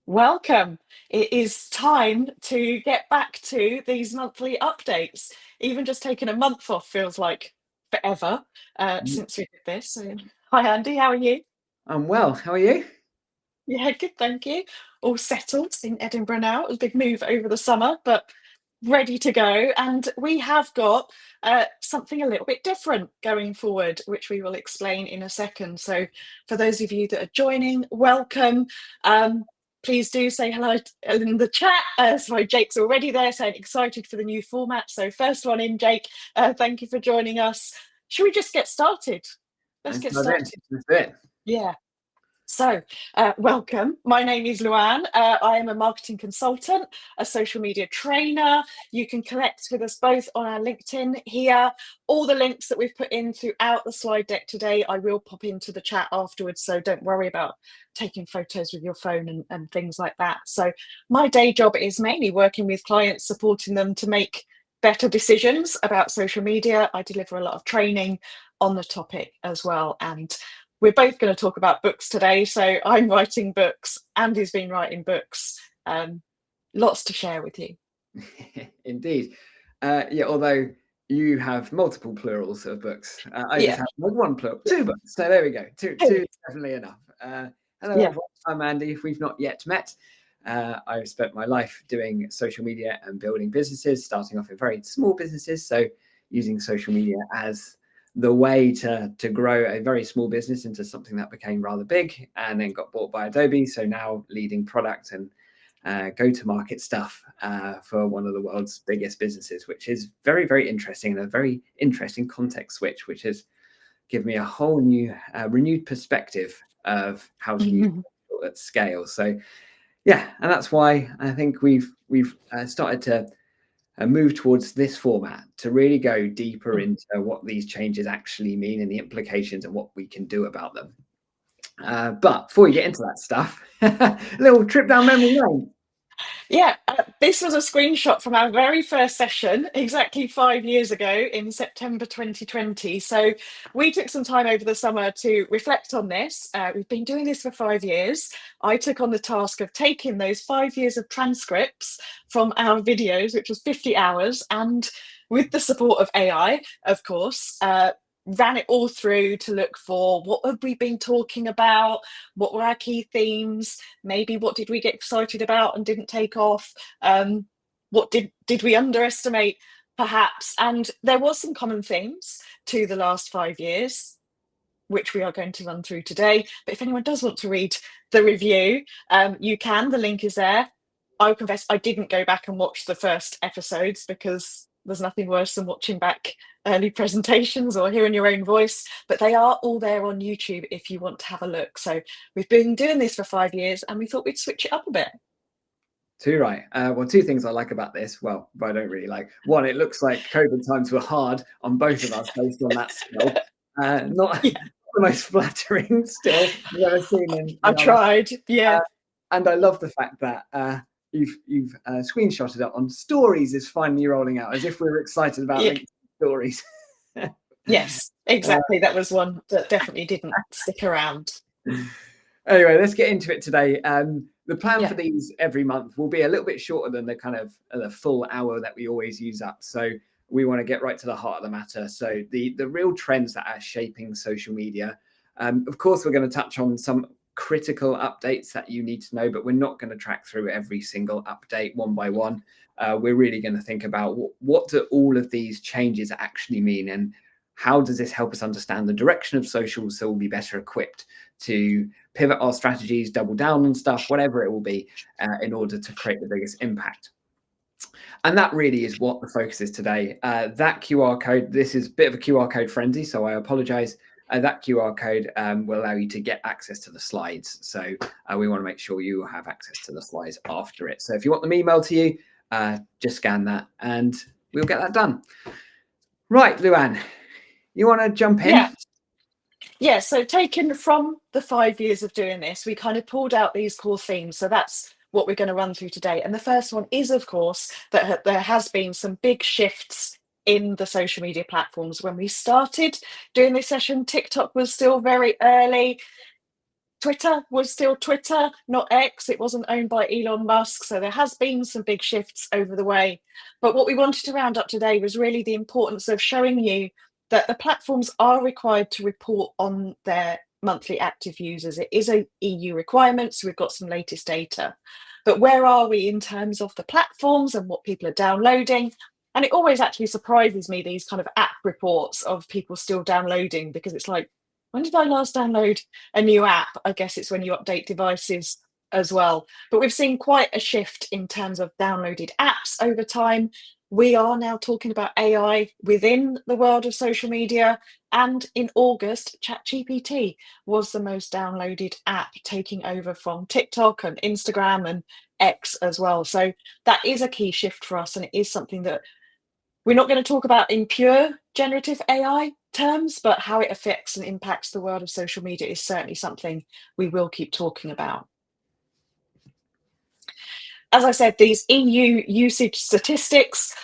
Welcome. It is time to get back to these monthly updates. Even just taking a month off feels like forever Mm, since we did this. So, hi, Andy. How are you? I'm well. How are you? Yeah, good. Thank you. All settled in Edinburgh now. It was a big move over the summer, but ready to go. And we have got something a little bit different going forward, which we will explain in a second. So, for those of you that are joining, welcome. Um, Please do say hello in the chat. Sorry, Jake's already there saying excited for the new format. So, first one in, Jake. Thank you for joining us. Should we just get started? Let's Let's get dive in. started. Let's do it. Yeah. So, welcome. My name is Luann. I am a marketing consultant, a social media trainer. You can connect with us both on our LinkedIn here. All the links that we've put in throughout the slide deck today, I will pop into the chat afterwards. So, don't worry about taking photos with your phone and things like that. So, my day job is mainly working with clients, supporting them to make better decisions about social media. I deliver a lot of training on the topic as well. And we're both going to talk about books today. So I'm writing books, Andy's been writing books. Lots to share with you. Indeed. Yeah, although you have multiple plurals of books, I just Yeah, have one plural, yeah, two books. So there we go. Two is definitely enough. Hello, yeah. everyone. I'm Andy. If we've not yet met, I've spent my life doing social media and building businesses, starting off in very small businesses. So using social media as the way to grow a very small business into something that became rather big and then got bought by Adobe. So now leading product and go-to-market stuff for one of the world's biggest businesses, which is very, very interesting and a very interesting context switch, which has given me a whole new, renewed perspective of how to use it at scale. So, yeah, and that's why I think we've started to move towards this format to really go deeper into what these changes actually mean and the implications and what we can do about them. But before we get into that stuff, a little trip down memory lane. Yeah, this was a screenshot from our very first session exactly 5 years ago in September 2020. So we took some time over the summer to reflect on this. We've been doing this for 5 years. I took on the task of taking those 5 years of transcripts from our videos, which was 50 hours, and with the support of AI, of course, ran it all through to look for what have we been talking about, what were our key themes, maybe what did we get excited about and didn't take off, what did we underestimate perhaps. And there was some common themes to the last 5 years which we are going to run through today. But if anyone does want to read the review, you can. The link is there. I will confess I didn't go back and watch the first episodes because there's nothing worse than watching back early presentations or hearing your own voice, but they are all there on YouTube if you want to have a look. So we've been doing this for 5 years and we thought we'd switch it up a bit. Too right. Well, two things I like about this. Well, I don't really like. One, it looks like COVID times were hard on both of us based on that skill. Not Yeah, the most flattering still I've ever seen I in our life. tried. Yeah, And I love the fact that you've screenshotted it on stories is finally rolling out as if we were excited about yeah. LinkedIn stories. Yes, exactly. That was one that definitely didn't stick around. Anyway, let's get into it today. The plan Yeah. for these every month will be a little bit shorter than the kind of the full hour that we always use up. So we want to get right to the heart of the matter. So the real trends that are shaping social media. Of course, we're going to touch on some critical updates that you need to know, but we're not going to track through every single update one by one. We're really going to think about what do all of these changes actually mean and how does this help us understand the direction of social so we'll be better equipped to pivot our strategies, double down on stuff, whatever it will be, in order to create the biggest impact. And that really is what the focus is today. That QR code, this is a bit of a QR code frenzy, so I apologize. That QR code will allow you to get access to the slides. So we want to make sure you have access to the slides after it. So if you want them emailed to you, just scan that and we'll get that done. Right, Luann, you want to jump in? Yeah. Yeah. So, taken from the 5 years of doing this, we kind of pulled out these core themes. So, that's what we're going to run through today. And the first one is, of course, that there has been some big shifts in the social media platforms. When we started doing this session, TikTok was still very early. Twitter was still Twitter, not X. It wasn't owned by Elon Musk. So there has been some big shifts over the way. But what we wanted to round up today was really the importance of showing you that the platforms are required to report on their monthly active users. It is a EU requirement, so we've got some latest data. But where are we in terms of the platforms and what people are downloading? And it always actually surprises me, these kind of app reports of people still downloading, because it's like, when did I last download a new app? I guess it's when you update devices as well. But we've seen quite a shift in terms of downloaded apps over time. We are now talking about AI within the world of social media. And in August, ChatGPT was the most downloaded app, taking over from TikTok and Instagram and X as well. So that is a key shift for us. And it is something that we're not going to talk about in pure generative AI terms, but how it affects and impacts the world of social media is certainly something we will keep talking about. As I said, these EU usage statistics.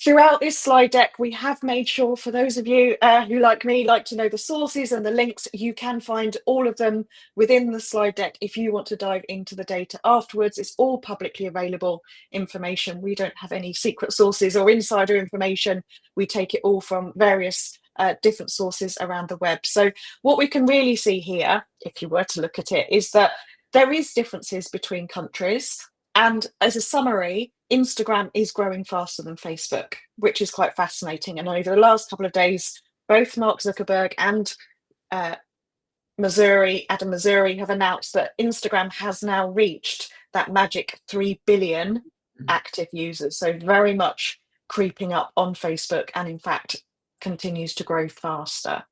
Throughout this slide deck, we have made sure, for those of you who, like me, like to know the sources and the links, you can find all of them within the slide deck if you want to dive into the data afterwards. It's all publicly available information. We don't have any secret sources or insider information. We take it all from various different sources around the web. So what we can really see here, if you were to look at it, is that there is differences between countries. And as a summary, Instagram is growing faster than Facebook, which is quite fascinating. And over the last couple of days, both Mark Zuckerberg and Adam Mosseri have announced that Instagram has now reached that magic 3 billion active users. So very much creeping up on Facebook, and in fact, continues to grow faster.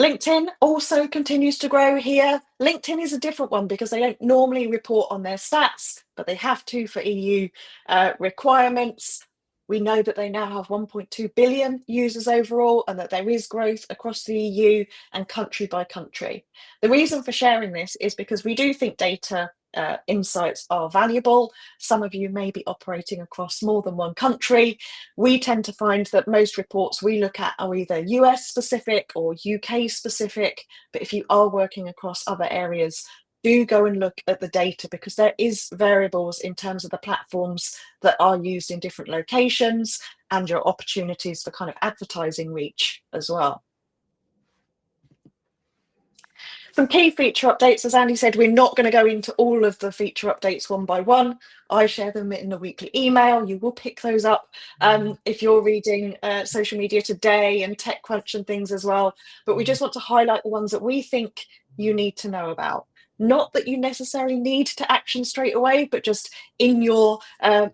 LinkedIn also continues to grow here. LinkedIn is a different one because they don't normally report on their stats, but they have to for EU requirements. We know that they now have 1.2 billion users overall, and that there is growth across the EU and country by country. The reason for sharing this is because we do think data insights are valuable. Some of you may be operating across more than one country. We tend to find that most reports we look at are either US specific or UK specific, but if you are working across other areas, do go and look at the data, because there is variables in terms of the platforms that are used in different locations and your opportunities for kind of advertising reach as well. Some key feature updates, as Andy said, we're not going to go into all of the feature updates one by one. I share them in the weekly email. You will pick those up if you're reading Social Media Today and TechCrunch and things as well. But we just want to highlight the ones that we think you need to know about. Not that you necessarily need to action straight away, but just in your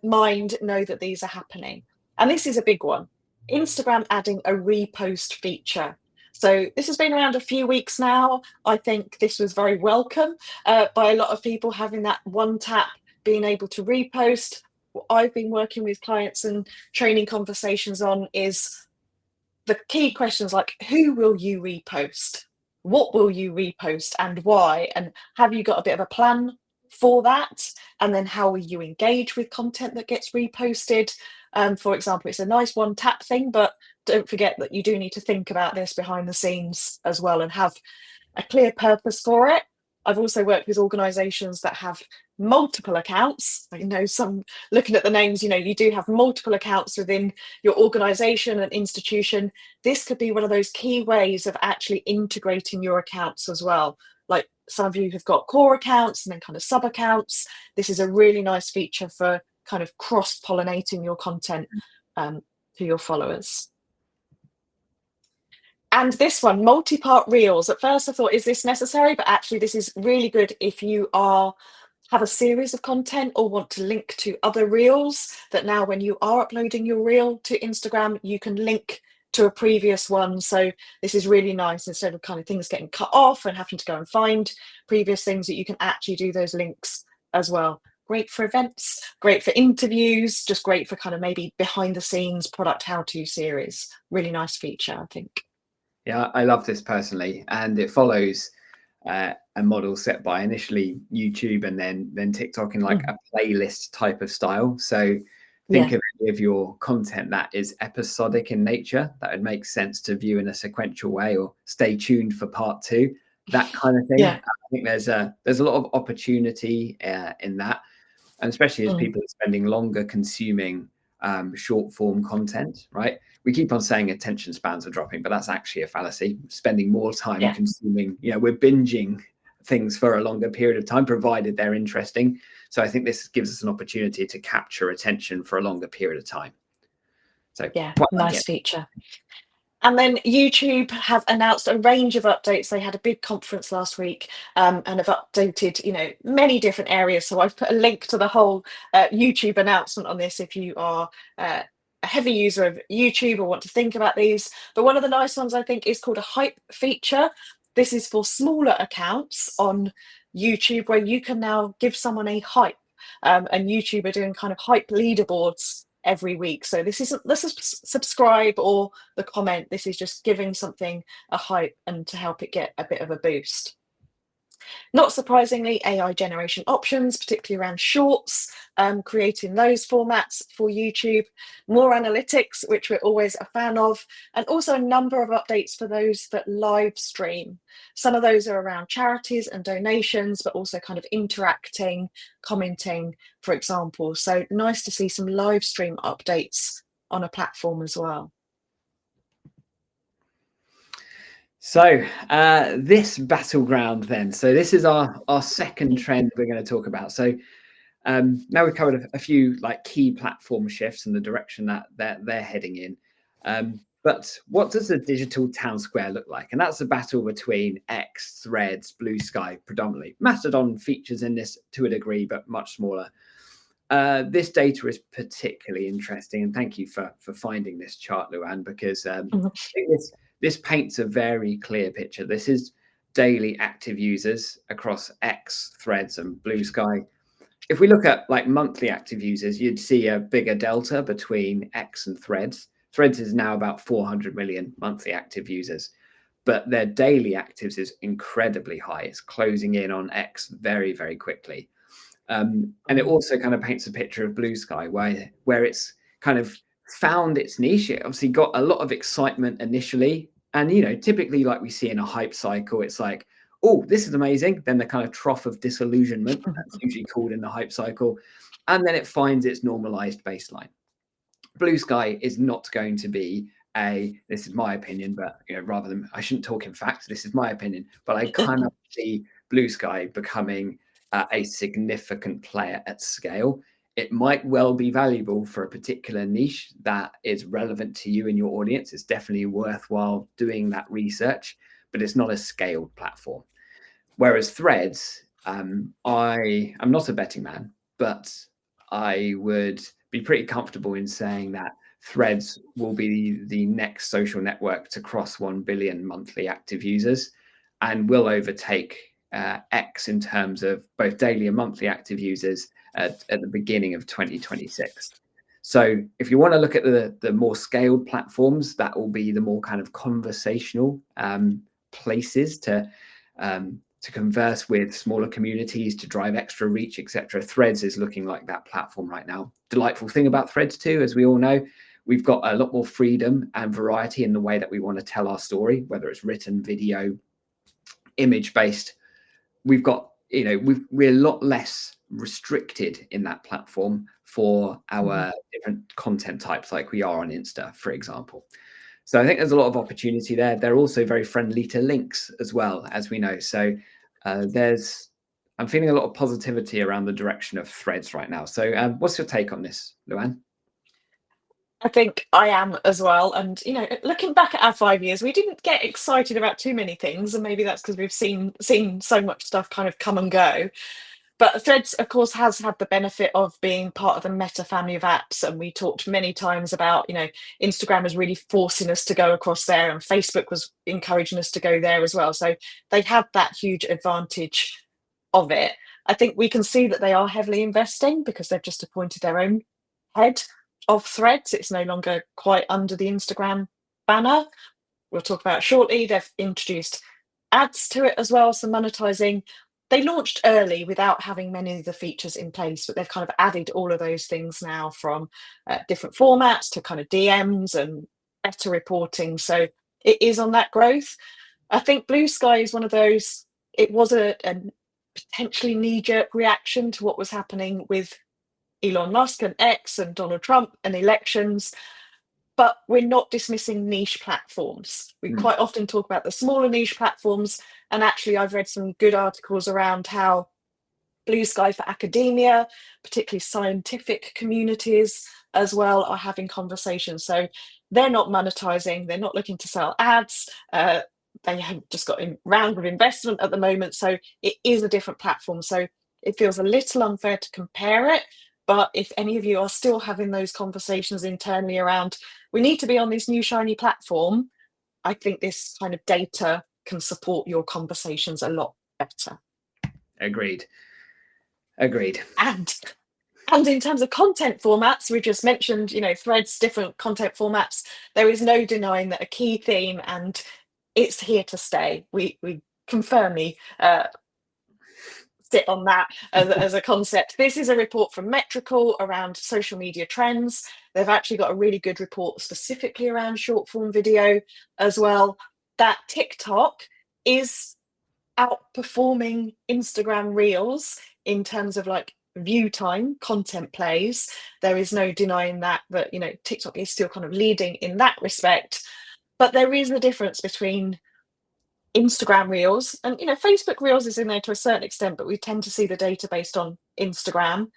mind, know that these are happening. And this is a big one. Instagram adding a repost feature. So this has been around a few weeks now. I think this was very welcome by a lot of people, having that one tap, being able to repost. What I've been working with clients and training conversations on is the key questions like, who will you repost? What will you repost and why? And have you got a bit of a plan for that? And then how will you engage with content that gets reposted? For example, it's a nice one tap thing, but don't forget that you do need to think about this behind the scenes as well and have a clear purpose for it. I've also worked with organizations that have multiple accounts. I know some, looking at the names, you know, you do have multiple accounts within your organization and institution. This could be one of those key ways of actually integrating your accounts as well. Like some of you have got core accounts and then kind of sub accounts. This is a really nice feature for kind of cross-pollinating your content to your followers. And this one, multi-part reels. At first I thought, is this necessary? But actually this is really good if you have a series of content or want to link to other reels, that now when you are uploading your reel to Instagram, you can link to a previous one. So this is really nice, instead of kind of things getting cut off and having to go and find previous things, that you can actually do those links as well. Great for events, great for interviews, just great for kind of maybe behind the scenes product how-to series. Really nice feature, I think. Yeah, I love this personally, and it follows a model set by initially YouTube and then TikTok in like a playlist type of style. So think of any of your content that is episodic in nature, that would make sense to view in a sequential way or stay tuned for part 2. that kind of thing. Yeah. I think there's a lot of opportunity in that, and especially as people are spending longer consuming short form content, right? We keep on saying attention spans are dropping, but that's actually a fallacy. Spending more time consuming, we're binging things for a longer period of time, provided they're interesting. So I think this gives us an opportunity to capture attention for a longer period of time. So Yeah, nice feature. And then YouTube have announced a range of updates. They had a big conference last week and have updated, many different areas. So I've put a link to the whole YouTube announcement on this if you are a heavy user of YouTube or want to think about these. But one of the nice ones, I think, is called a hype feature. This is for smaller accounts on YouTube where you can now give someone a hype. And YouTube are doing kind of hype leaderboards every week. So this isn't the subscribe or the comment. This is just giving something a hype and to help it get a bit of a boost. Not surprisingly, AI generation options, particularly around shorts, creating those formats for YouTube, more analytics, which we're always a fan of, and also a number of updates for those that live stream. Some of those are around charities and donations, but also kind of interacting, commenting, for example. So nice to see some live stream updates on a platform as well. So this battleground then, so this is our second trend we're going to talk about. So now we've covered a few like key platform shifts and the direction that they're heading in. But what does the digital town square look like? And that's a battle between X, Threads, Blue Sky predominantly. Mastodon features in this to a degree, but much smaller. This data is particularly interesting, and thank you for finding this chart, Luann, because I think this paints a very clear picture. This is daily active users across X, Threads, and Blue Sky. If we look at like monthly active users, you'd see a bigger delta between X and Threads. Threads is now about 400 million monthly active users, but their daily actives is incredibly high. It's closing in on X very, very quickly. And it also kind of paints a picture of Blue Sky where it's kind of found its niche. It obviously got a lot of excitement initially. And, typically like we see in a hype cycle, it's like, oh, this is amazing. Then the kind of trough of disillusionment, that's usually called in the hype cycle. And then it finds its normalized baseline. Blue Sky is not going to be this is my opinion, but rather than, I shouldn't talk in facts, this is my opinion, but I kind of see Blue Sky becoming a significant player at scale. It might well be valuable for a particular niche that is relevant to you and your audience. It's definitely worthwhile doing that research, but it's not a scaled platform. Whereas Threads, I'm not a betting man, but I would be pretty comfortable in saying that Threads will be the next social network to cross 1 billion monthly active users and will overtake X in terms of both daily and monthly active users at the beginning of 2026. So if you want to look at the more scaled platforms, that will be the more kind of conversational places to converse with smaller communities, to drive extra reach, etc. Threads is looking like that platform right now. Delightful thing about Threads too, as we all know, we've got a lot more freedom and variety in the way that we want to tell our story, whether it's written, video, image-based. We've got, we're a lot less restricted in that platform for our different content types like we are on Insta, for example. So I think there's a lot of opportunity there. They're also very friendly to links as well, as we know. So I'm feeling a lot of positivity around the direction of Threads right now. So what's your take on this, Luann? I think I am as well. And, looking back at our 5 years, we didn't get excited about too many things. And maybe that's because we've seen so much stuff kind of come and go. But Threads, of course, has had the benefit of being part of the Meta family of apps. And we talked many times about, Instagram was really forcing us to go across there and Facebook was encouraging us to go there as well. So they had that huge advantage of it. I think we can see that they are heavily investing because they've just appointed their own head of Threads. It's no longer quite under the Instagram banner. We'll talk about it shortly. They've introduced ads to it as well, so monetizing. They launched early without having many of the features in place, but they've kind of added all of those things now, from different formats to kind of DMs and better reporting. So it is on that growth. I think Blue Sky is one of those, it was a potentially knee-jerk reaction to what was happening with Elon Musk and X and Donald Trump and elections, but we're not dismissing niche platforms. We Mm. quite often talk about the smaller niche platforms, and actually I've read some good articles around how Blue Sky for academia, particularly scientific communities as well, are having conversations. So they're not monetizing, they're not looking to sell ads. They have just got a round of investment at the moment. So it is a different platform. So it feels a little unfair to compare it. But if any of you are still having those conversations internally around, we need to be on this new shiny platform, I think this kind of data can support your conversations a lot better. Agreed. And in terms of content formats, we just mentioned, Threads, different content formats. There is no denying that a key theme, and it's here to stay. We can firmly sit on that as a concept. This is a report from Metrical around social media trends. They've actually got a really good report specifically around short form video as well. That TikTok is outperforming Instagram Reels in terms of like view time, content plays. There is no denying that TikTok is still kind of leading in that respect. But there is a difference between Instagram Reels and Facebook Reels is in there to a certain extent, but we tend to see the data based on Instagram,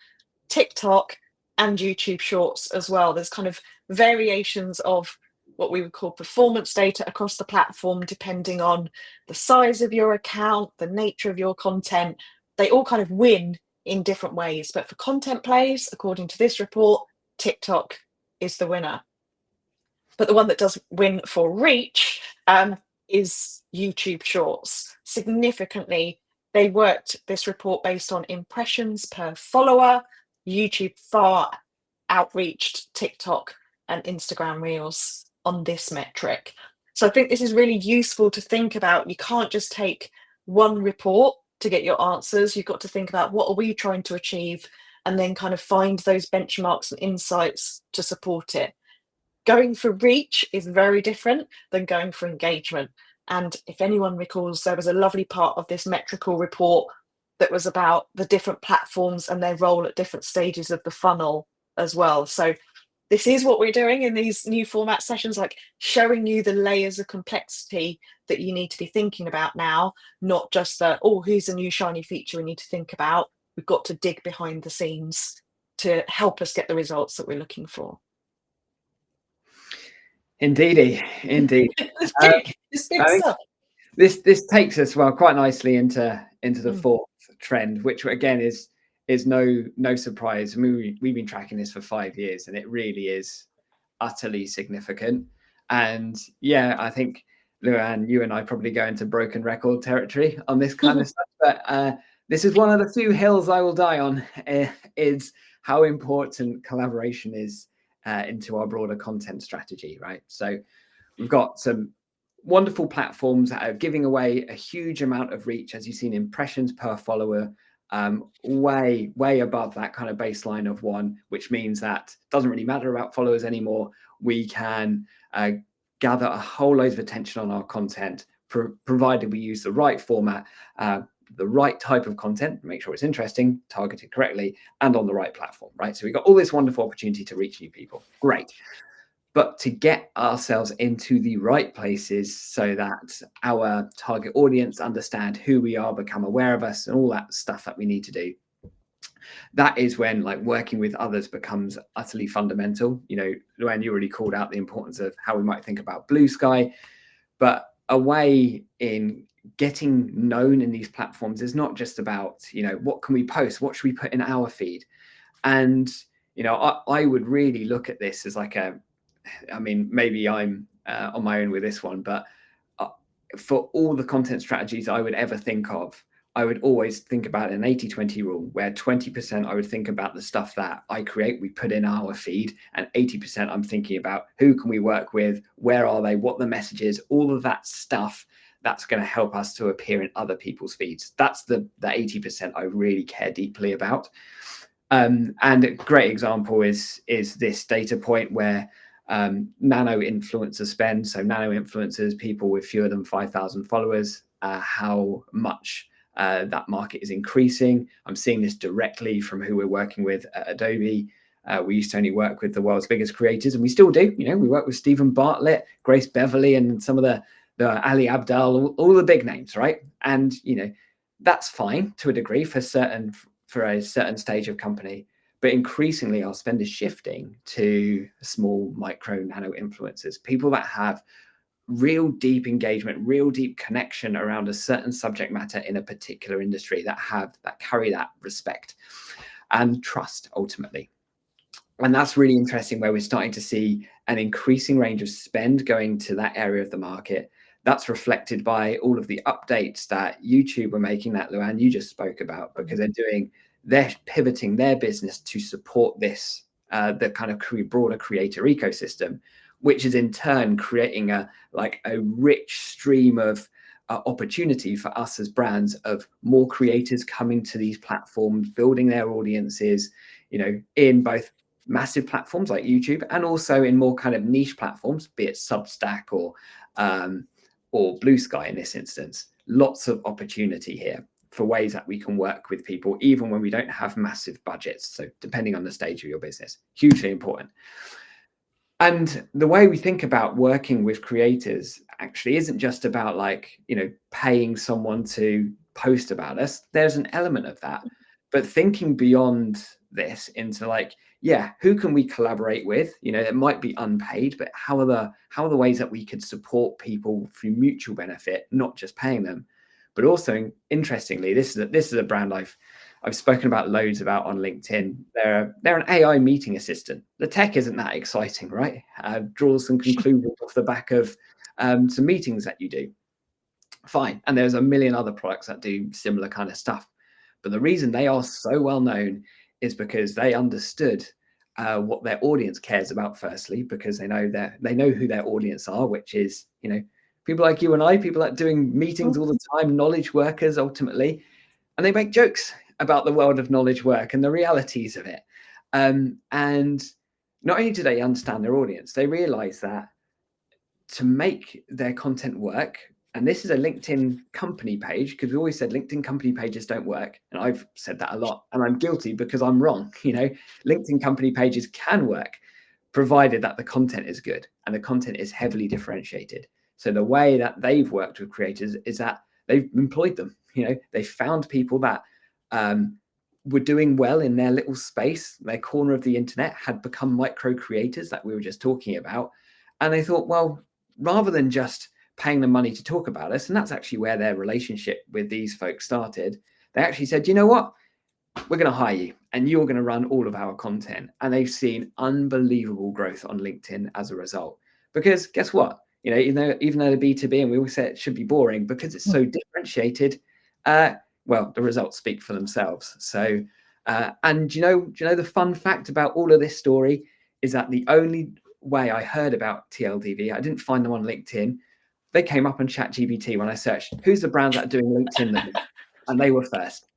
TikTok, and YouTube Shorts as well. There's kind of variations of what we would call performance data across the platform, depending on the size of your account, the nature of your content. They all kind of win in different ways. But for content plays, according to this report, TikTok is the winner. But the one that does win for reach is YouTube Shorts. Significantly, they worked this report based on impressions per follower. YouTube far outreached TikTok and Instagram Reels on this metric. So I think this is really useful to think about. You can't just take one report to get your answers. You've got to think about what are we trying to achieve, and then kind of find those benchmarks and insights to support it. Going for reach is very different than going for engagement. And if anyone recalls, there was a lovely part of this Metrical report that was about the different platforms and their role at different stages of the funnel as well. So this is what we're doing in these new format sessions, like showing you the layers of complexity that you need to be thinking about now, not just the, oh, here's a new shiny feature we need to think about. We've got to dig behind the scenes to help us get the results that we're looking for. Indeed. It's big stuff. This takes us quite nicely into the fourth trend, which again is no surprise. I mean, we've been tracking this for 5 years, and it really is utterly significant. And yeah, I think Luann, you and I probably go into broken record territory on this kind of stuff. But this is one of the few hills I will die on. Is how important collaboration is into our broader content strategy, right? So we've got some wonderful platforms that are giving away a huge amount of reach, as you've seen, impressions per follower, way above that kind of baseline of 1, which means that it doesn't really matter about followers anymore. We can gather a whole load of attention on our content, provided we use the right format, the right type of content, make sure it's interesting, targeted correctly, and on the right platform, right? So we've got all this wonderful opportunity to reach new people. Great. But to get ourselves into the right places so that our target audience understand who we are, become aware of us, and all that stuff that we need to do, that is when working with others becomes utterly fundamental. Luann, you already called out the importance of how we might think about Blue Sky, but a way in getting known in these platforms is not just about, what can we post? What should we put in our feed? And, I would really look at this as maybe I'm on my own with this one, but for all the content strategies I would ever think of, I would always think about an 80-20 rule, where 20% I would think about the stuff that I create, we put in our feed, and 80% I'm thinking about who can we work with, where are they, what the message is, all of that stuff that's going to help us to appear in other people's feeds. That's the 80% I really care deeply about. And a great example is this data point where nano influencer spend. So nano influencers, people with fewer than 5,000 followers, how much that market is increasing. I'm seeing this directly from who we're working with at Adobe. We used to only work with the world's biggest creators, and we still do. You know, we work with Stephen Bartlett, Grace Beverly, and some of the Ali Abdaal, all the big names, right? And you know, that's fine to a degree for a certain stage of company. But increasingly, our spend is shifting to small, micro, nano influencers, people that have real deep engagement, real deep connection around a certain subject matter in a particular industry, that carry that respect and trust ultimately. And that's really interesting, where we're starting to see an increasing range of spend going to that area of the market. That's reflected by all of the updates that YouTube are making, that Luann, you just spoke about, because they're pivoting their business to support this, the kind of broader creator ecosystem, which is in turn creating a rich stream of opportunity for us as brands, of more creators coming to these platforms, building their audiences, you know, in both massive platforms like YouTube and also in more kind of niche platforms, be it Substack or Blue Sky in this instance. Lots of opportunity here for ways that we can work with people, even when we don't have massive budgets. So depending on the stage of your business, hugely important. And the way we think about working with creators actually isn't just about, like, you know, paying someone to post about us. There's an element of that, but thinking beyond this into, like, yeah, who can we collaborate with? You know, it might be unpaid, but how are the ways that we could support people through mutual benefit, not just paying them? But also, interestingly, this is a brand I've spoken about loads about on LinkedIn. They're an AI meeting assistant. The tech isn't that exciting, right? Draws some conclusions off the back of some meetings that you do. Fine. And there's a million other products that do similar kind of stuff. But the reason they are so well known is because they understood what their audience cares about, firstly, because they know who their audience are, which is, you know, people like you and I, people that are doing meetings all the time, knowledge workers ultimately, and they make jokes about the world of knowledge work and the realities of it. And not only do they understand their audience, they realize that to make their content work, and this is a LinkedIn company page, because we always said LinkedIn company pages don't work. And I've said that a lot, and I'm guilty because I'm wrong. You know, LinkedIn company pages can work, provided that the content is good and the content is heavily differentiated. So the way that they've worked with creators is that they've employed them. You know, they found people that were doing well in their little space, their corner of the internet, had become micro creators that we were just talking about. And they thought, well, rather than just paying them money to talk about us, and that's actually where their relationship with these folks started, they actually said, you know what, we're going to hire you and you're going to run all of our content. And they've seen unbelievable growth on LinkedIn as a result. Because guess what? You know, even though the B2B, and we always say it should be boring, because it's so differentiated, well, the results speak for themselves. So, and do you know the fun fact about all of this story is that the only way I heard about TLDV, I didn't find them on LinkedIn. They came up on ChatGPT when I searched who's the brands that are doing LinkedIn, and they were first.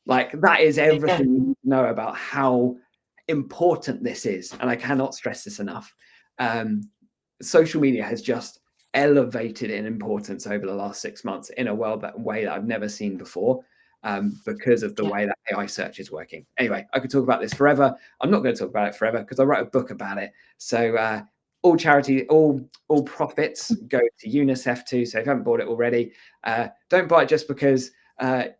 Like, that is everything you need to know about how important this is, and I cannot stress this enough. Social media has just elevated in importance over the last 6 months in a way that I've never seen before, because of the way that AI search is working. Anyway, I could talk about this forever. I'm not going to talk about it forever because I wrote a book about it. So all charity, all profits go to UNICEF too. So if you haven't bought it already, don't buy it just because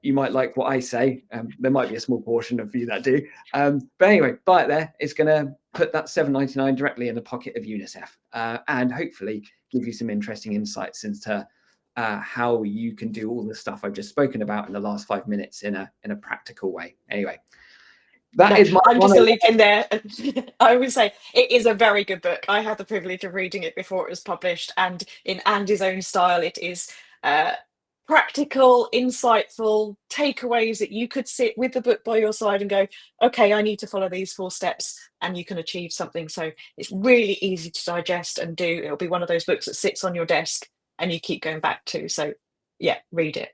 you might like what I say. There might be a small portion of you that do. But anyway, buy it there. It's going to put that $7.99 directly in the pocket of UNICEF, and hopefully give you some interesting insights into how you can do all the stuff I've just spoken about in the last 5 minutes in a practical way. Anyway, I'm just going to leap in there. I would say it is a very good book. I had the privilege of reading it before it was published, and in Andy's own style, it is practical, insightful takeaways that you could sit with the book by your side and go, okay, I need to follow these 4 steps, and you can achieve something. So it's really easy to digest and do. It'll be one of those books that sits on your desk and you keep going back to. So yeah, read it.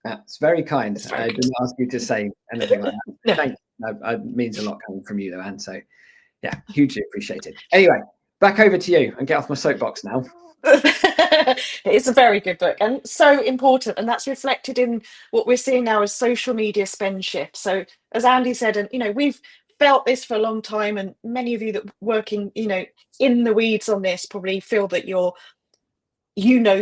That's very kind. I didn't ask you to say anything like that. Thank you. It means a lot coming from you, though, Anne. So yeah, hugely appreciated. Anyway, back over to you and get off my soapbox now. It's a very good book and so important, and that's reflected in what we're seeing now as social media spend shift. So as Andy said, and we've felt this for a long time, and many of you that working in the weeds on this probably feel that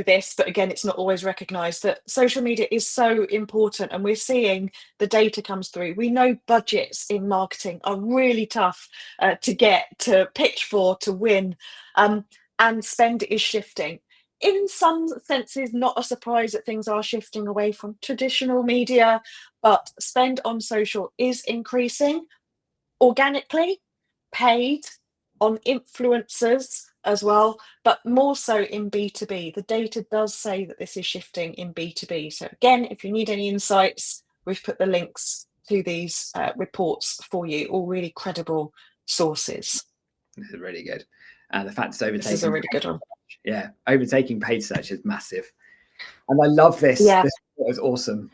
this, but again, it's not always recognized that social media is so important. And we're seeing the data comes through. We know budgets in marketing are really tough to get, to pitch for, to win, and spend is shifting. In some senses, not a surprise that things are shifting away from traditional media, but spend on social is increasing organically, paid, on influencers as well, but more so in B2B. The data does say that this is shifting in B2B. So again, if you need any insights, we've put the links to these reports for you, all really credible sources. This is really good. And the fact it's overtaking. This is a really good one. Yeah, overtaking paid search is massive. And I love this. Yeah. This is awesome.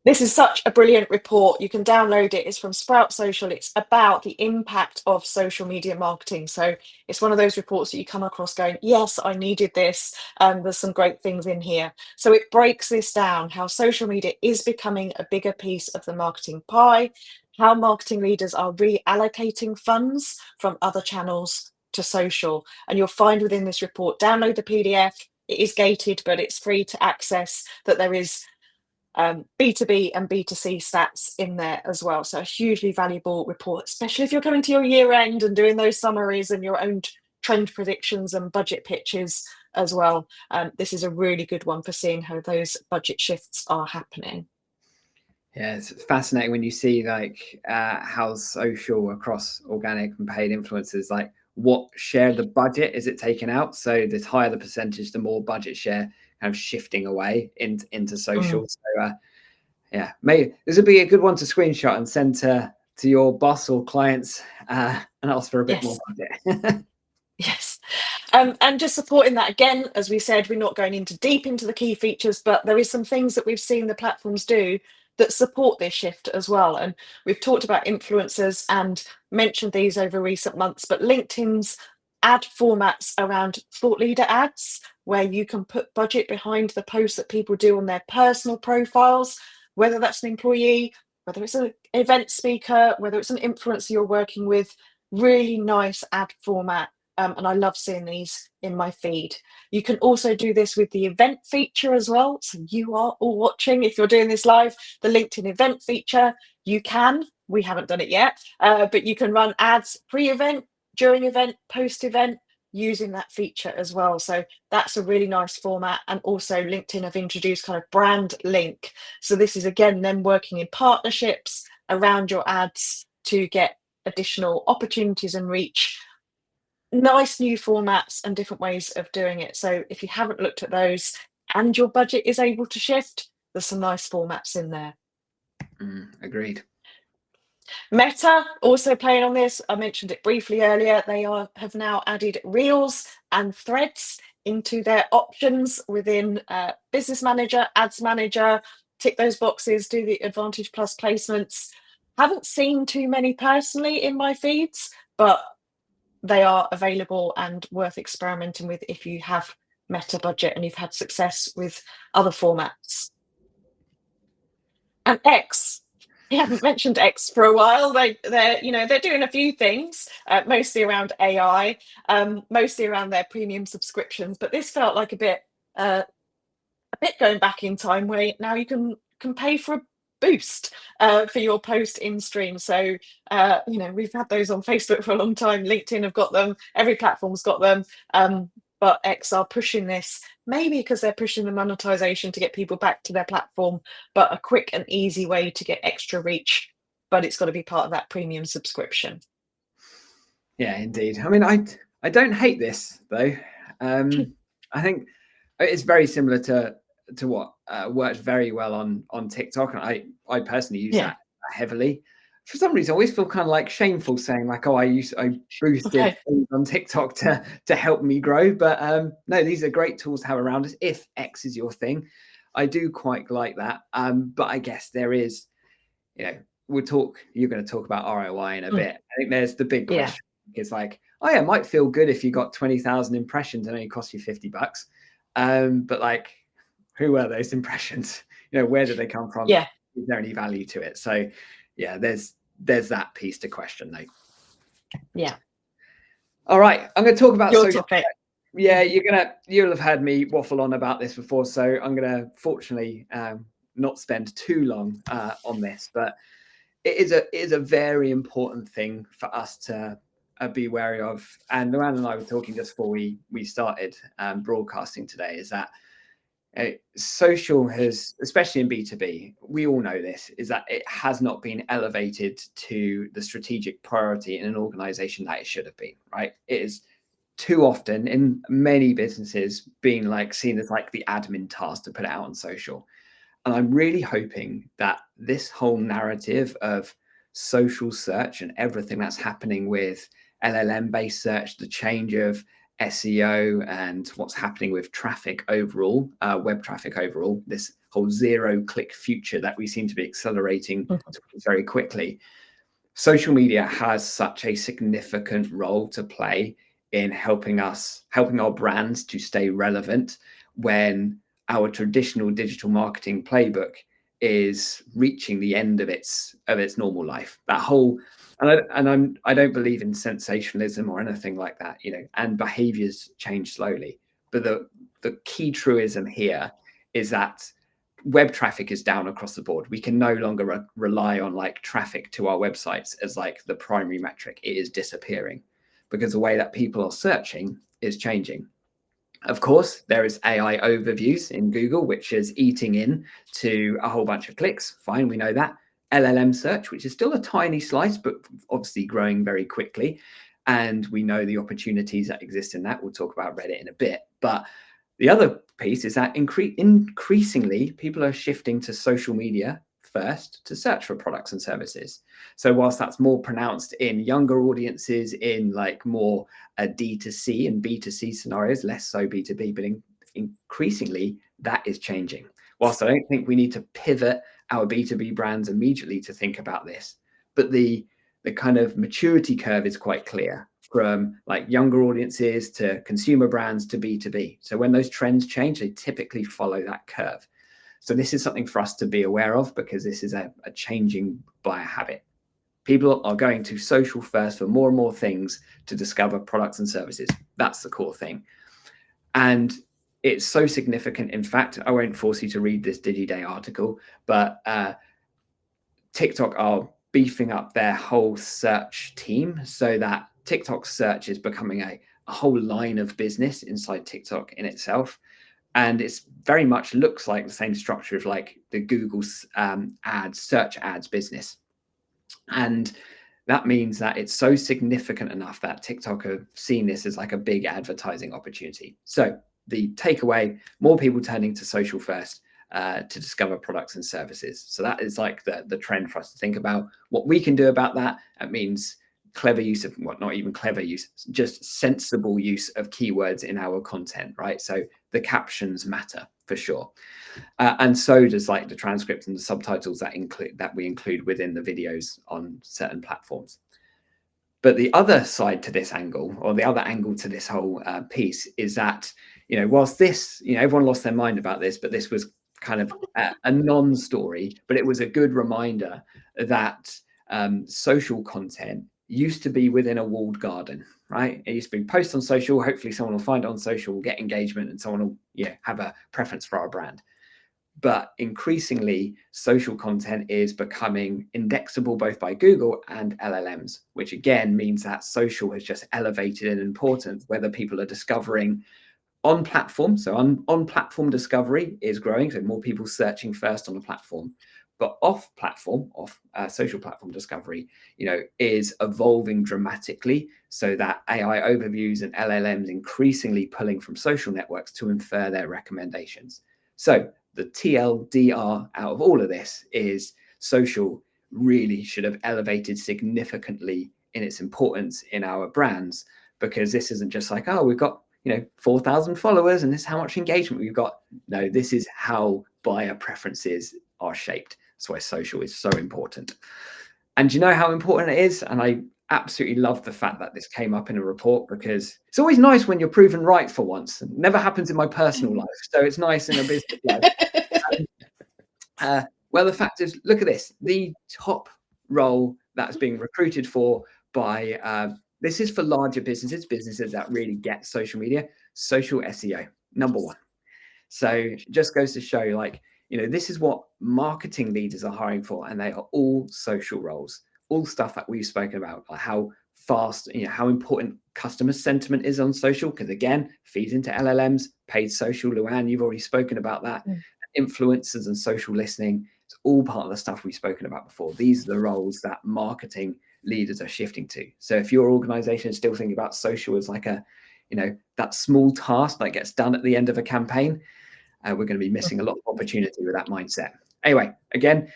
This is such a brilliant report. You can download it. It's from Sprout Social. It's about the impact of social media marketing. So it's one of those reports that you come across going, yes, I needed this. There's some great things in here. So it breaks this down, how social media is becoming a bigger piece of the marketing pie, how marketing leaders are reallocating funds from other channels to social. And you'll find within this report, download the PDF. It is gated, but it's free to access, that there is B2B and B2C stats in there as well. So a hugely valuable report, especially if you're coming to your year end and doing those summaries and your own trend predictions and budget pitches as well. This is a really good one for seeing how those budget shifts are happening. Yeah, it's fascinating when you see like how social across organic and paid influencers, like what share of the budget is it taken out? So the higher the percentage, the more budget share kind of shifting away into social. So yeah, maybe this would be a good one to screenshot and send to your boss or clients and ask for a bit more budget. Yes. And just supporting that, again, as we said, we're not going deep into the key features, but there is some things that we've seen the platforms do that support this shift as well. And we've talked about influencers and mentioned these over recent months, but LinkedIn's ad formats around thought leader ads, where you can put budget behind the posts that people do on their personal profiles, whether that's an employee, whether it's an event speaker, whether it's an influencer you're working with, really nice ad format. And I love seeing these in my feed. You can also do this with the event feature as well. So you are all watching, if you're doing this live, the LinkedIn event feature, you can, we haven't done it yet, but you can run ads pre-event, during event, post-event, using that feature as well. So that's a really nice format. And also LinkedIn have introduced kind of brand link. So this is again, them working in partnerships around your ads to get additional opportunities and reach. Nice new formats and different ways of doing it. So if you haven't looked at those and your budget is able to shift, there's some nice formats in there. Agreed. Meta also playing on this. I mentioned it briefly earlier. They have now added Reels and Threads into their options within Business Manager, Ads Manager. Tick those boxes, do the Advantage Plus placements. Haven't seen too many personally in my feeds, but they are available and worth experimenting with if you have Meta budget and you've had success with other formats. And X, we haven't mentioned X for a while. They're doing a few things, mostly around AI, mostly around their premium subscriptions. But this felt like a bit going back in time, where now you can pay for a boost for your post in stream. So we've had those on Facebook for a long time. LinkedIn have got them, every platform's got them, but X are pushing this, maybe because they're pushing the monetization to get people back to their platform, but a quick and easy way to get extra reach, but it's got to be part of that premium subscription. Yeah, indeed. I mean, I don't hate this though. I think it's very similar to what works very well on TikTok, and I personally use that heavily. For some reason, I always feel kind of like shameful saying like, oh, I boosted things on TikTok to help me grow. But no, these are great tools to have around us if X is your thing. I do quite like that. But I guess there is, you're going to talk about ROI in a bit. I think there's the big question. It's like, oh yeah, it might feel good if you got 20,000 impressions and only cost you $50. But like, who were those impressions? Where did they come from? Yeah. Is there any value to it? So yeah, there's that piece to question though. Yeah. All right, I'm going to talk about Your social. topic. Yeah, you'll have heard me waffle on about this before, so I'm going to fortunately not spend too long on this, but it is a very important thing for us to be wary of. And Luann and I were talking just before we started broadcasting today, is that social has, especially in B2B, we all know this, is that it has not been elevated to the strategic priority in an organization that it should have been, right? It is too often in many businesses being like seen as like the admin task to put it out on social. And I'm really hoping that this whole narrative of social search and everything that's happening with LLM based search, the change of SEO and what's happening with traffic overall, web traffic overall, this whole 0-click future that we seem to be accelerating very quickly. Social media has such a significant role to play in helping our brands to stay relevant when our traditional digital marketing playbook is reaching the end of its normal life. That whole, I don't believe in sensationalism or anything like that, and behaviors change slowly. But the key truism here is that web traffic is down across the board. We can no longer rely on like traffic to our websites as like the primary metric. It is disappearing because the way that people are searching is changing. Of course, there is AI overviews in Google, which is eating in to a whole bunch of clicks. Fine, we know that. LLM search, which is still a tiny slice, but obviously growing very quickly. And we know the opportunities that exist in that. We'll talk about Reddit in a bit. But the other piece is that increasingly people are shifting to social media first to search for products and services. So whilst that's more pronounced in younger audiences, in like more D2C and B2C scenarios, less so B2B, but increasingly that is changing. Whilst I don't think we need to pivot our B2B brands immediately to think about this, but the kind of maturity curve is quite clear, from like younger audiences to consumer brands to B2B. So when those trends change, they typically follow that curve. So this is something for us to be aware of, because this is a changing buyer habit. People are going to social first for more and more things to discover products and services. That's the core thing. And it's so significant. In fact, I won't force you to read this DigiDay article, but TikTok are beefing up their whole search team so that TikTok search is becoming a whole line of business inside TikTok in itself. And it's very much looks like the same structure of like the Google search ads business. And that means that it's so significant enough that TikTok have seen this as like a big advertising opportunity. So the takeaway, more people turning to social first to discover products and services. So that is like the trend for us to think about. What we can do about that, it means clever use of, well, not even clever use, just sensible use of keywords in our content, right? So the captions matter for sure. And so does like the transcripts and the subtitles that we include within the videos on certain platforms. But the other side to this angle, or the other angle to this whole piece, is that, whilst this, everyone lost their mind about this, but this was kind of a non-story, but it was a good reminder that social content used to be within a walled garden, right? It used to be post on social. Hopefully someone will find it on social, will get engagement, and someone will have a preference for our brand. But increasingly, social content is becoming indexable both by Google and LLMs, which again means that social has just elevated in importance, whether people are discovering on platform. So on platform discovery is growing, so more people searching first on the platform. But off platform, social platform discovery, is evolving dramatically, so that AI overviews and LLMs increasingly pulling from social networks to infer their recommendations. So the TLDR out of all of this is social really should have elevated significantly in its importance in our brands, because this isn't just like, oh, we've got 4,000 followers and this is how much engagement we've got. No, this is how buyer preferences are shaped. That's why social is so important. And do you know how important it is? And absolutely love the fact that this came up in a report, because it's always nice when you're proven right for once. It never happens in my personal life, so it's nice in a business life. Well, the fact is, look at this. The top role that's being recruited for by, this is for larger businesses that really get social media, social SEO, number one. So just goes to show, like, this is what marketing leaders are hiring for, and they are all social roles, all stuff that we've spoken about, like how fast, how important customer sentiment is on social, because again, feeds into LLMs, paid social. Luann, you've already spoken about that. Influencers and social listening, it's all part of the stuff we've spoken about before. These are the roles that marketing leaders are shifting to. So if your organization is still thinking about social as like a, that small task that gets done at the end of a campaign, we're going to be missing a lot of opportunity with that mindset. Anyway, again,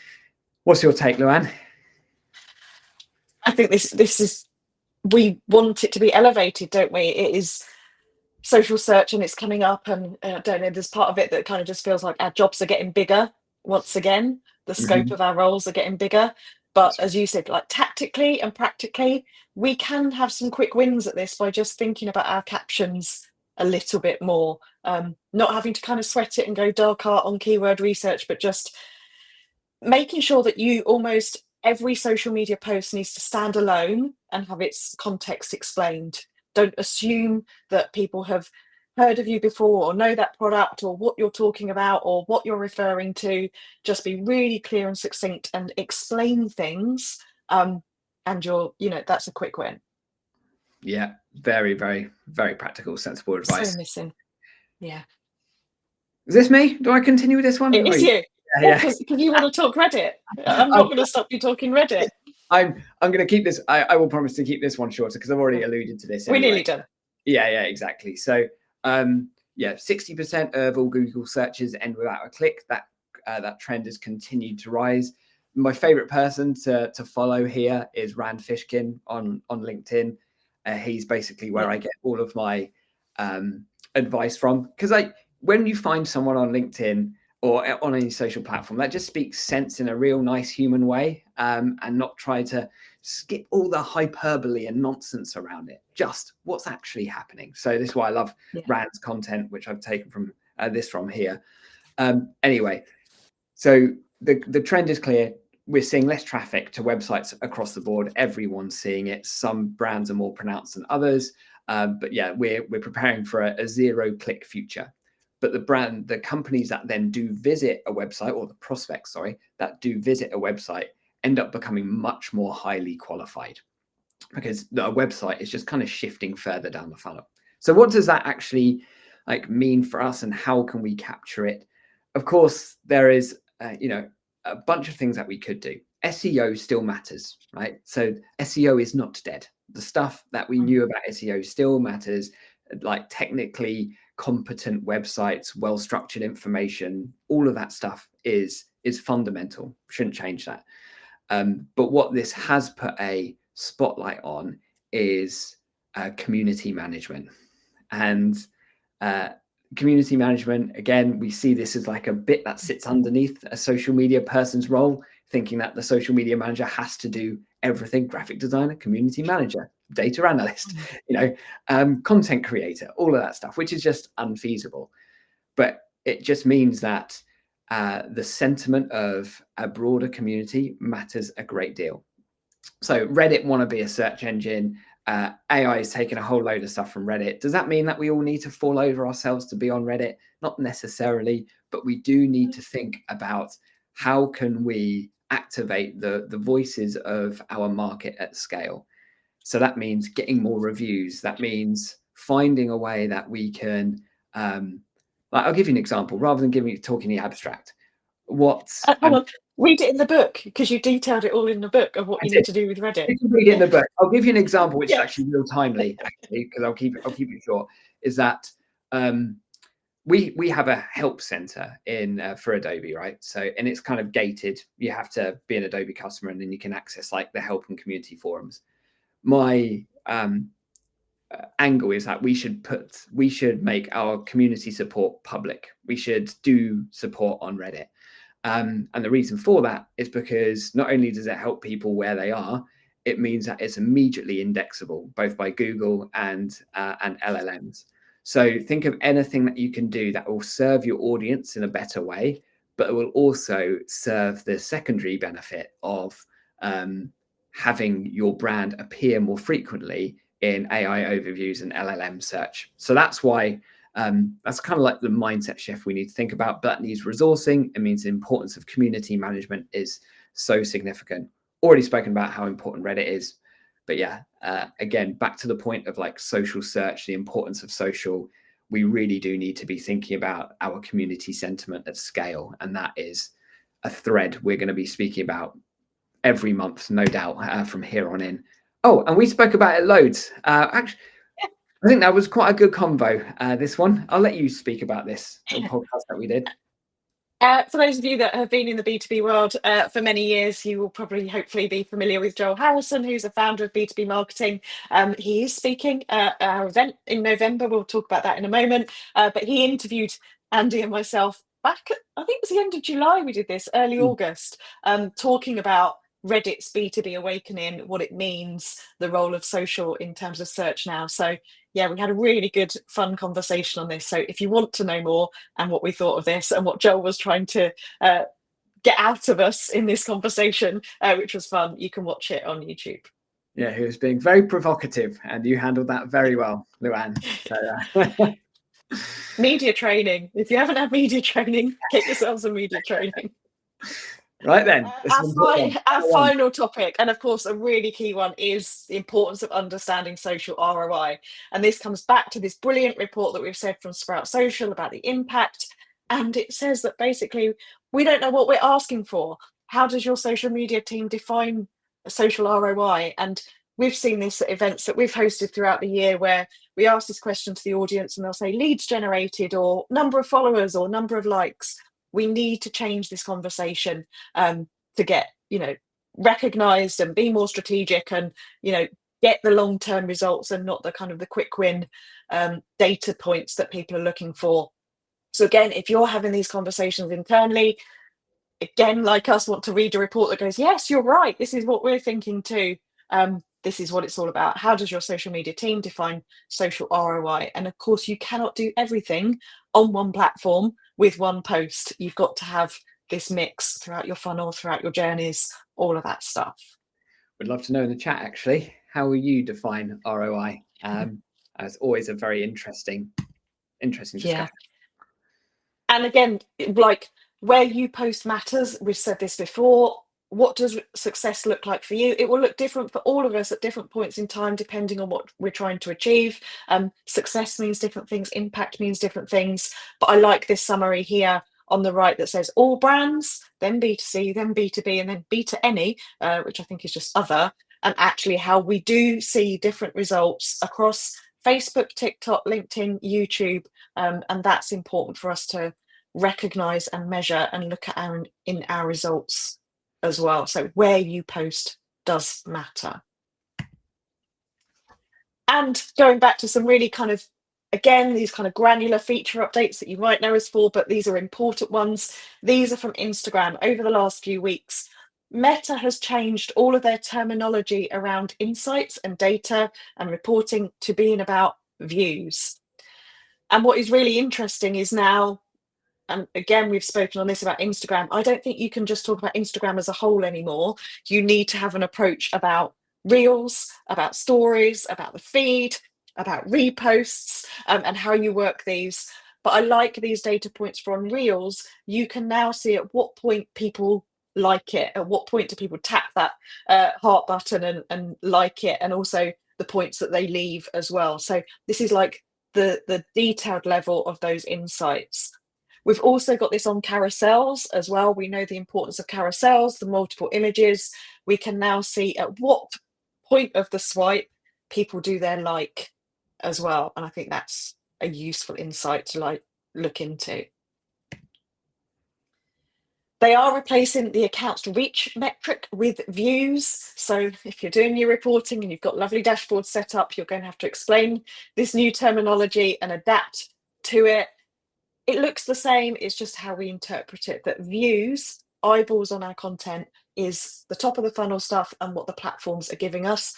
what's your take, Luann? I think this is, we want it to be elevated, don't we? It is social search, and it's coming up, and I don't know, there's part of it that kind of just feels like our jobs are getting bigger once again. The scope of our roles are getting bigger. But as you said, like tactically and practically, we can have some quick wins at this by just thinking about our captions a little bit more. Not having to kind of sweat it and go dark art on keyword research, but just making sure that you almost every social media post needs to stand alone and have its context explained. Don't assume that people have heard of you before or know that product or what you're talking about or what you're referring to. Just be really clear and succinct and explain things. And that's a quick win. Yeah, very, very, very practical, sensible advice. So missing. Yeah. Is this me? Do I continue with this one? It is you. Yeah. Because you want to talk Reddit. I'm not going to stop you talking Reddit. I'm going to keep this. I will promise to keep this one shorter because I've already alluded to this. We're nearly done. Yeah, exactly. So, 60% of all Google searches end without a click. That trend has continued to rise. My favorite person to follow here is Rand Fishkin on LinkedIn. He's basically where I get all of my advice from, because when you find someone on LinkedIn or on any social platform that just speaks sense in a real nice human way, and not try to skip all the hyperbole and nonsense around it, just what's actually happening. So this is why I love Rand's content, which I've taken from this from here. Anyway, so the trend is clear. We're seeing less traffic to websites across the board. Everyone's seeing it. Some brands are more pronounced than others. But yeah, we're preparing for a zero-click future. But the companies that then do visit a website, or the prospects, that do visit a website, end up becoming much more highly qualified, because the website is just kind of shifting further down the funnel. So what does that actually mean for us, and how can we capture it? Of course, there is a bunch of things that we could do. SEO still matters, right? So SEO is not dead. The stuff that we knew about SEO still matters, like technically competent websites, well-structured information, all of that stuff is fundamental. Shouldn't change that. But what this has put a spotlight on is community management. And community management, again, we see this as like a bit that sits underneath a social media person's role, thinking that the social media manager has to do everything: graphic designer, community manager, data analyst, content creator, all of that stuff, which is just unfeasible. But it just means that the sentiment of a broader community matters a great deal. So Reddit want to be a search engine. AI is taking a whole load of stuff from Reddit. Does that mean that we all need to fall over ourselves to be on Reddit? Not necessarily, but we do need to think about how can we activate the voices of our market at scale. So that means getting more reviews. That means finding a way that we can, I'll give you an example rather than talking the abstract. Read it in the book, because you detailed it all in the book of what you need to do with Reddit. You can read it in the book. I'll give you an example, which is actually real timely, actually, because I'll keep it short. Is that we have a help center for Adobe, right? So, and it's kind of gated. You have to be an Adobe customer, and then you can access the help and community forums. My angle is that we should make our community support public. We should do support on Reddit. And the reason for that is because not only does it help people where they are, it means that it's immediately indexable both by Google and LLMs. So think of anything that you can do that will serve your audience in a better way, but it will also serve the secondary benefit of having your brand appear more frequently in AI overviews and LLM search. So that's why that's kind of like the mindset shift we need to think about. But that needs resourcing. It means the importance of community management is so significant. Already spoken about how important Reddit is. But yeah, again, back to the point of like social search, the importance of social. We really do need to be thinking about our community sentiment at scale. And that is a thread we're going to be speaking about every month, no doubt, from here on in. Oh, and we spoke about it loads. Actually, I think that was quite a good convo, this one. I'll let you speak about this little podcast that we did. For those of you that have been in the B2B world for many years, you will probably hopefully be familiar with Joel Harrison, who's a founder of B2B Marketing. He is speaking at our event in November. We'll talk about that in a moment. But he interviewed Andy and myself back at, I think it was the end of July we did this, early August, talking about Reddit's B2B awakening, what it means, the role of social in terms of search now. So yeah, we had a really good, fun conversation on this. So if you want to know more and what we thought of this and what Joel was trying to get out of us in this conversation, which was fun, you can watch it on YouTube. Yeah, he was being very provocative, and you handled that very well, Luann. So, media training. If you haven't had media training, get yourselves some media training. Right then, our final topic, and of course a really key one, is the importance of understanding social ROI. And this comes back to this brilliant report that we've said from Sprout Social about the impact. And it says that basically we don't know what we're asking for. How does your social media team define a social ROI? And we've seen this at events that we've hosted throughout the year where we ask this question to the audience and they'll say leads generated or number of followers or number of likes. We need to change this conversation to get, recognized and be more strategic and, get the long-term results and not the kind of the quick win data points that people are looking for. So again, if you're having these conversations internally, again, like us, want to read a report that goes, yes, you're right, this is what we're thinking too. This is what it's all about. How does your social media team define social ROI? And of course, you cannot do everything on one platform with one post. You've got to have this mix throughout your funnel, throughout your journeys, all of that stuff. We'd love to know in the chat, actually, how will you define ROI? It's always a very interesting discussion. Yeah. And again, like where you post matters. We've said this before. What does success look like for you? It will look different for all of us at different points in time, depending on what we're trying to achieve. Success means different things. Impact means different things. But I like this summary here on the right that says all brands, then B2C, then B2B, and then B2Any, which I think is just other, and actually how we do see different results across Facebook, TikTok, LinkedIn, YouTube. And that's important for us to recognize and measure and look at in our results as well. So where you post does matter. And going back to some really kind of, again, these kind of granular feature updates that you might know us for, but these are important ones. These are from Instagram. Over the last few weeks, Meta has changed all of their terminology around insights and data and reporting to being about views. And what is really interesting is now, and again, we've spoken on this about Instagram, I don't think you can just talk about Instagram as a whole anymore. You need to have an approach about reels, about stories, about the feed, about reposts, and how you work these. But I like these data points from reels. You can now see at what point people like it, at what point do people tap that heart button and like it, and also the points that they leave as well. So this is like the detailed level of those insights. We've also got this on carousels as well. We know the importance of carousels, the multiple images. We can now see at what point of the swipe people do their like as well. And I think that's a useful insight to look into. They are replacing the accounts reach metric with views. So if you're doing your reporting and you've got lovely dashboards set up, you're going to have to explain this new terminology and adapt to it. It looks the same, it's just how we interpret it, that views eyeballs on our content is the top of the funnel stuff and what the platforms are giving us.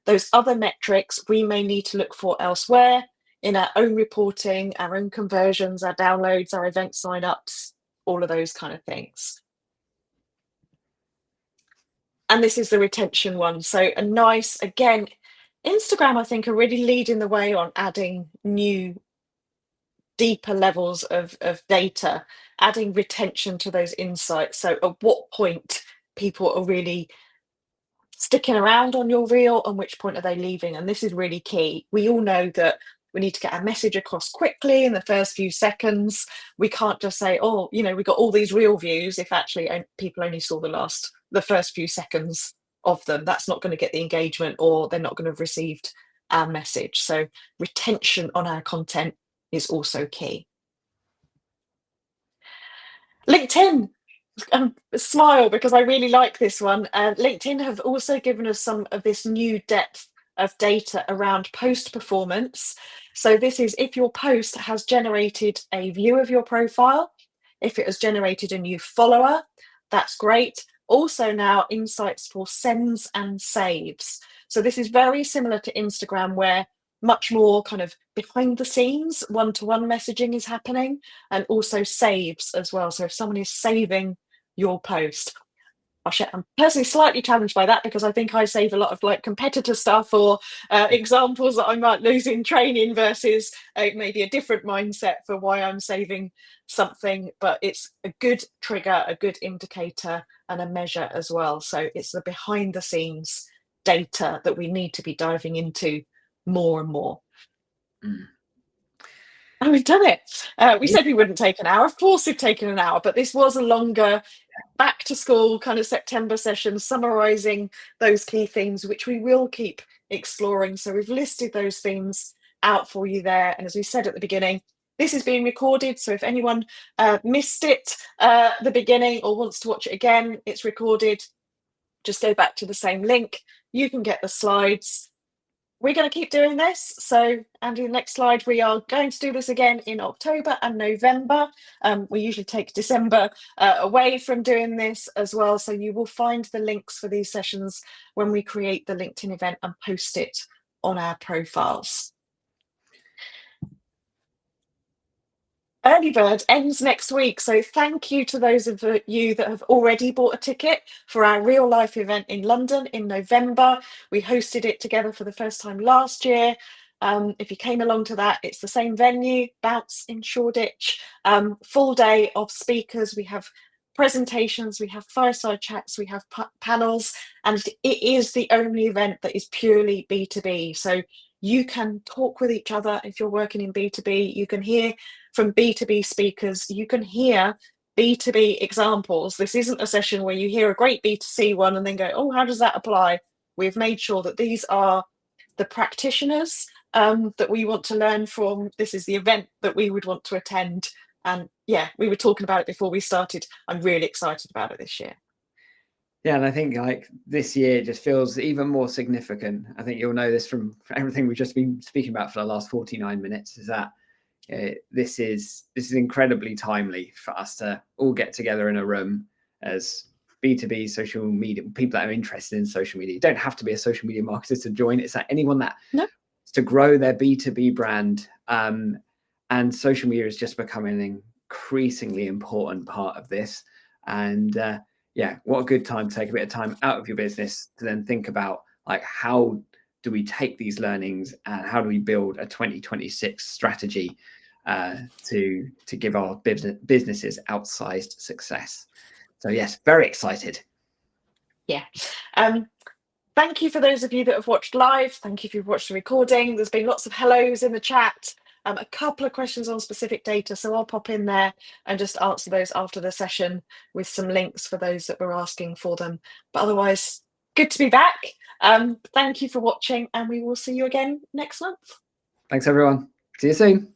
Those other metrics we may need to look for elsewhere in our own reporting, our own conversions, our downloads, our event signups, all of those kind of things. And this is the retention one. So a nice, again, Instagram, I think, are really leading the way on adding new, deeper levels of data, adding retention to those insights. So at what point people are really sticking around on your reel and which point are they leaving? And this is really key. We all know that we need to get our message across quickly in the first few seconds. We can't just say, oh, you know, we got all these reel views if actually people only saw the first few seconds of them. That's not going to get the engagement, or they're not going to have received our message. So retention on our content is also key. LinkedIn. Smile, because I really like this one. LinkedIn have also given us some of this new depth of data around post performance. So this is if your post has generated a view of your profile, if it has generated a new follower, that's great. Also now insights for sends and saves. So this is very similar to Instagram, where much more kind of behind the scenes one-to-one messaging is happening, and also saves as well. So if someone is saving your post, I'm personally slightly challenged by that, because I think I save a lot of like competitor stuff or examples that I might lose in training, versus maybe a different mindset for why I'm saving something. But it's a good trigger, a good indicator, and a measure as well. So it's the behind the scenes data that we need to be diving into more and more. And we've done it. We said we wouldn't take an hour. Of course we've taken an hour, but this was a longer back to school kind of September session, summarizing those key themes, which we will keep exploring. So we've listed those themes out for you there. And as we said at the beginning, this is being recorded. So if anyone missed it at the beginning or wants to watch it again, it's recorded. Just go back to the same link. You can get the slides. We're going to keep doing this. So, Andy, the next slide, we are going to do this again in October and November. We usually take December away from doing this as well. So you will find the links for these sessions when we create the LinkedIn event and post it on our profiles. Early Bird ends next week, so thank you to those of you that have already bought a ticket for our real life event in London in November. We hosted it together for the first time last year. If you came along to that, it's the same venue, Bounce in Shoreditch. Full day of speakers. We have presentations, we have fireside chats, we have panels, and it is the only event that is purely B2B. So you can talk with each other if you're working in B2B. You can hear from B2B speakers. You can hear B2B examples. This isn't a session where you hear a great B2C one and then go, oh, how does that apply? We've made sure that these are the practitioners that we want to learn from. This is the event that we would want to attend. And yeah, we were talking about it before we started. I'm really excited about it this year. Yeah, and I think like this year just feels even more significant. I think you'll know this from everything we've just been speaking about for the last 49 minutes, is that this is incredibly timely for us to all get together in a room as B2B social media people that are interested in social media. You don't have to be a social media marketer to join. It's like anyone that wants to grow their B2B brand. And social media is just becoming an increasingly important part of this. And yeah, what a good time to take a bit of time out of your business to then think about like, how do we take these learnings and how do we build a 2026 strategy to give our businesses outsized success. So yes, very excited. Yeah. Thank you for those of you that have watched live. Thank you if you've watched the recording. There's been lots of hellos in the chat. A couple of questions on specific data, so I'll pop in there and just answer those after the session with some links for those that were asking for them. But otherwise, good to be back. Thank you for watching, and we will see you again next month. Thanks, everyone. See you soon.